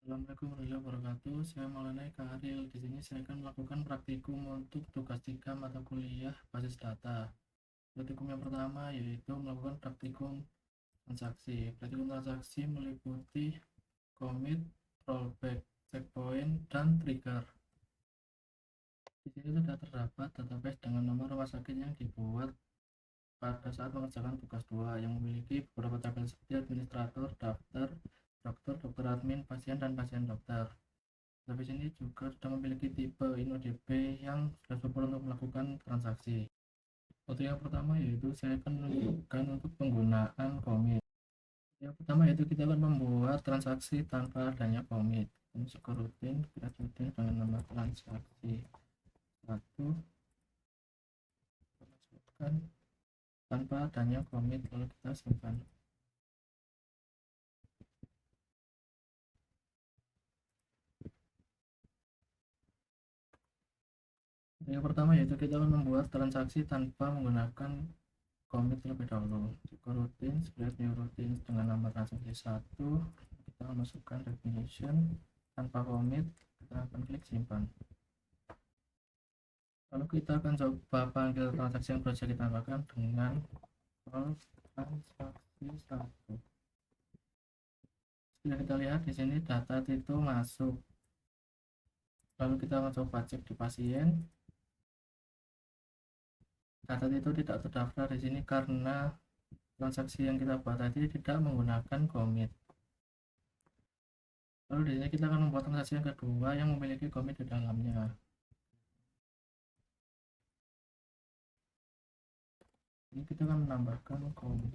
Assalamualaikum warahmatullahi wabarakatuh. Saya Maulana Kaharil. Di sini saya akan melakukan praktikum untuk tugas 3 mata kuliah basis data. Praktikum yang pertama yaitu melakukan praktikum transaksi. Praktikum transaksi meliputi commit, rollback, checkpoint, dan trigger. Di sini sudah terdapat database dengan nomor rumah sakit yang dibuat pada saat mengerjakan tugas 2 yang memiliki beberapa tabel seperti administrator, daftar, dokter, dokter admin, pasien, dan pasien dokter. Database ini juga sudah memiliki tipe InnoDB yang sudah support untuk melakukan transaksi. Untuk yang pertama yaitu saya akan menunjukkan untuk penggunaan commit. Yang pertama yaitu kita akan membuat transaksi tanpa adanya commit. Masuk ke rutin, kita rutin dengan nama transaksi 1, masukkan tanpa adanya commit, lalu kita simpan. Yang pertama yaitu kita akan membuat transaksi tanpa menggunakan commit terlebih dahulu. Cukup rutin, create new routine dengan nama transaksi 1, kita masukkan definition tanpa commit, kita akan klik simpan. Lalu kita akan coba panggil transaksi yang sudah kita tambahkan dengan call transaksi 1. Setelah kita lihat di sini data itu masuk. Lalu kita akan coba cek di pasien. Data itu tidak terdaftar di sini karena transaksi yang kita buat tadi tidak menggunakan commit. Lalu di sini kita akan membuat transaksi yang kedua yang memiliki commit di dalamnya. Ini kita akan menambahkan commit.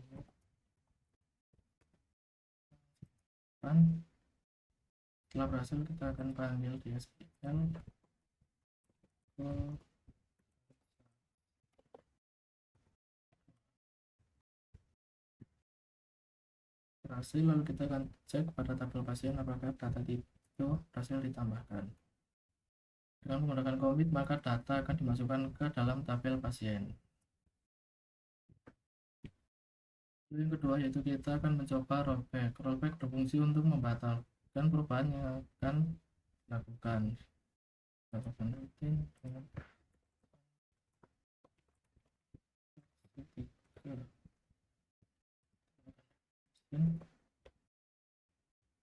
Setelah berhasil kita akan panggil di SQL berhasil, lalu kita akan cek pada tabel pasien apakah data itu berhasil ditambahkan. Dengan menggunakan commit maka data akan dimasukkan ke dalam tabel pasien. Lalu yang kedua yaitu kita akan mencoba rollback. Rollback berfungsi untuk membatalkan perubahan yang akan dilakukan. Lakukan rutin dengan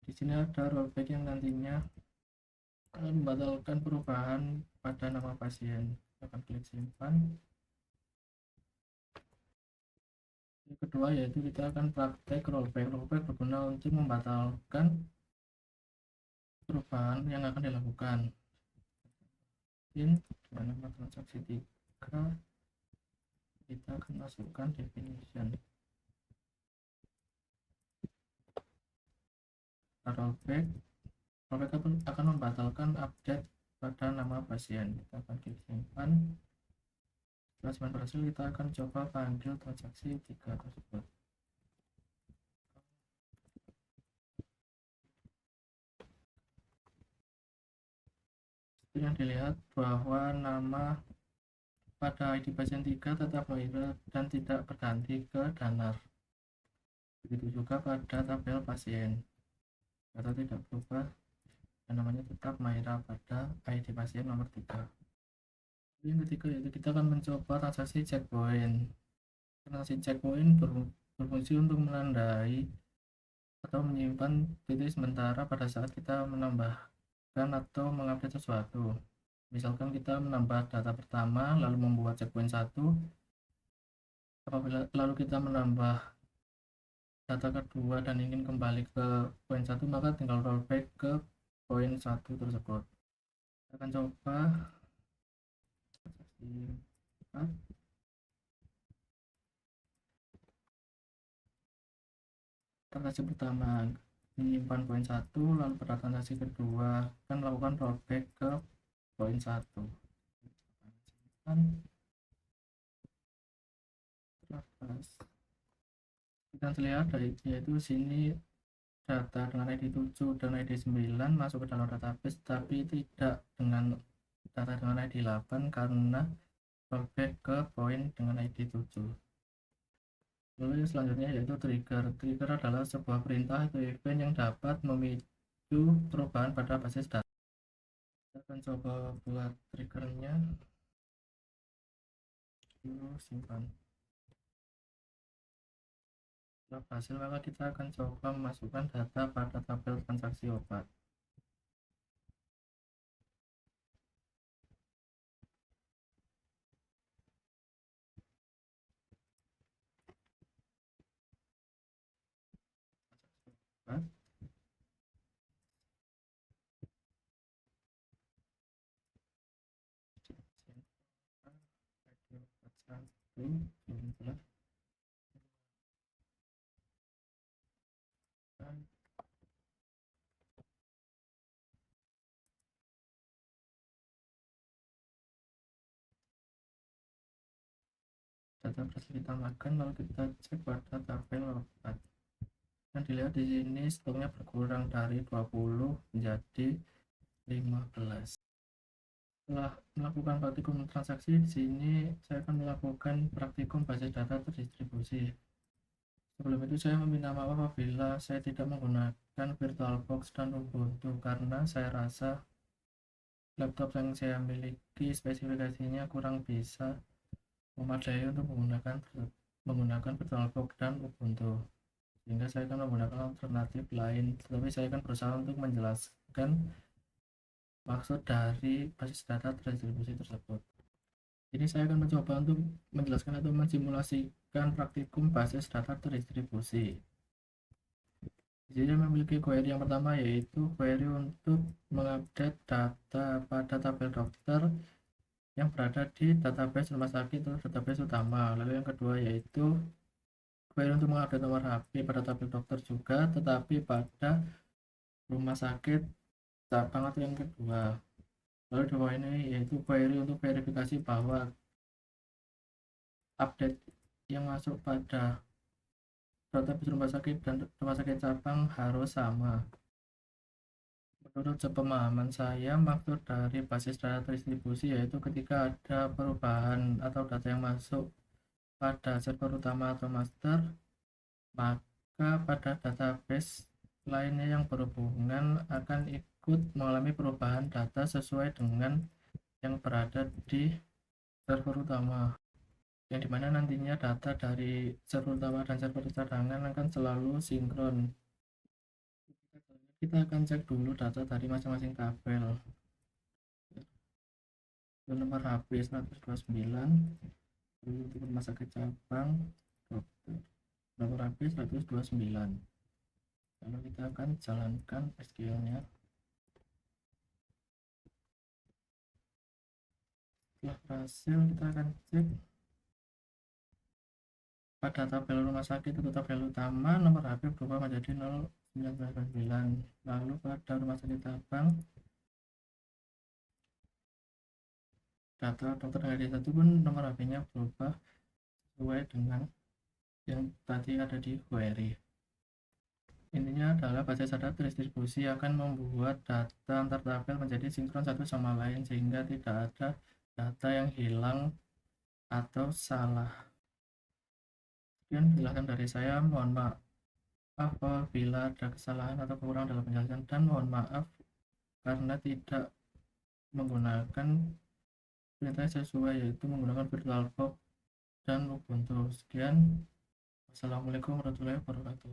di sini ada rollback yang nantinya akan membatalkan perubahan pada nama pasien. Kita akan klik simpan. Yang kedua yaitu kita akan praktek rollback. Rollback berguna untuk membatalkan perubahan yang akan dilakukan. Dengan nama transaksi 3 kita akan masukkan definition. Rollback akan membatalkan update pada nama pasien. Kita akan klik simpan. Setelah simpan berhasil, kita akan coba panggil transaksi 3 tersebut. Yang dilihat bahwa nama pada ID pasien 3 tetap Maira dan tidak berganti ke Danar. Begitu juga pada tabel pasien, data tidak berubah dan namanya tetap Maira pada ID pasien nomor 3. Yang ketiga yaitu kita akan mencoba transaksi checkpoint. Transaksi checkpoint berfungsi untuk menandai atau menyimpan titik sementara pada saat kita menambahkan atau mengupdate sesuatu. Misalkan kita menambah data pertama lalu membuat checkpoint 1, apabila lalu kita menambah data kedua dan ingin kembali ke poin 1, maka tinggal rollback ke poin 1 tersebut. Kita akan coba transaksi pertama menyimpan poin 1, lalu pada transaksi kedua akan melakukan rollback ke poin 1. Kita lihat yaitu sini data dengan ID 7 dan ID 9 masuk ke dalam database, tapi tidak dengan data dengan ID 8 karena rollback ke poin dengan ID 7. Lalu yang selanjutnya yaitu trigger. Trigger adalah sebuah perintah atau event yang dapat memicu yaitu perubahan pada basis data. Kita akan coba buat triggernya dulu, simpan. Setelah berhasil, maka kita akan coba memasukkan data pada tabel transaksi obat. Obat. Jumlah data berhasil ditambahkan, lalu kita cek pada tabel obat. Dan dilihat di sini stoknya berkurang dari 20 menjadi 15. Setelah melakukan praktikum transaksi, di sini saya akan melakukan praktikum basis data terdistribusi. Sebelum itu saya meminta maaf apabila saya tidak menggunakan VirtualBox dan Ubuntu karena saya rasa laptop yang saya miliki spesifikasinya kurang bisa memadai untuk menggunakan VirtualBox dan Ubuntu, sehingga saya akan menggunakan alternatif lain. Tetapi saya akan berusaha untuk menjelaskan maksud dari basis data terdistribusi tersebut. Ini saya akan mencoba untuk menjelaskan atau mensimulasikan praktikum basis data terdistribusi. Jadi saya memiliki query yang pertama, yaitu query untuk mengupdate data pada tabel dokter yang berada di database rumah sakit atau database utama. Lalu yang kedua yaitu query untuk mengupdate nomor HP pada tabel dokter juga, tetapi pada rumah sakit cabang atau yang kedua. Lalu di bawah ini yaitu query untuk verifikasi bahwa update yang masuk pada database rumah sakit dan rumah sakit cabang harus sama. Menurut sepemahaman saya, maksud dari basis data terdistribusi yaitu ketika ada perubahan atau data yang masuk pada server utama atau master, maka pada database lainnya yang berhubungan akan ikut mengalami perubahan data sesuai dengan yang berada di server utama, yang dimana nantinya data dari server utama dan server cadangan akan selalu sinkron. Kita akan cek dulu data dari masing-masing tabel. Nomor HP 129, untuk rumah sakit cabang dokter, nomor HP 129. Lalu kita akan jalankan SQL-nya. Setelah berhasil, kita akan cek pada tabel rumah sakit atau tabel utama, nomor HP berubah menjadi 0999. Lalu pada rumah sakit cabang, data dokter hari 1 pun nomor HP-nya berubah sesuai dengan yang tadi ada di query. Intinya adalah basis data terdistribusi akan membuat data antar tabel menjadi sinkron satu sama lain, sehingga tidak ada data yang hilang atau salah. Sekian penjelasan dari saya. Mohon maaf apabila ada kesalahan atau kekurangan dalam penjelasan, dan mohon maaf karena tidak menggunakan perintah sesuai, yaitu menggunakan VirtualBox dan Ubuntu. Sekian, wassalamualaikum warahmatullahi wabarakatuh.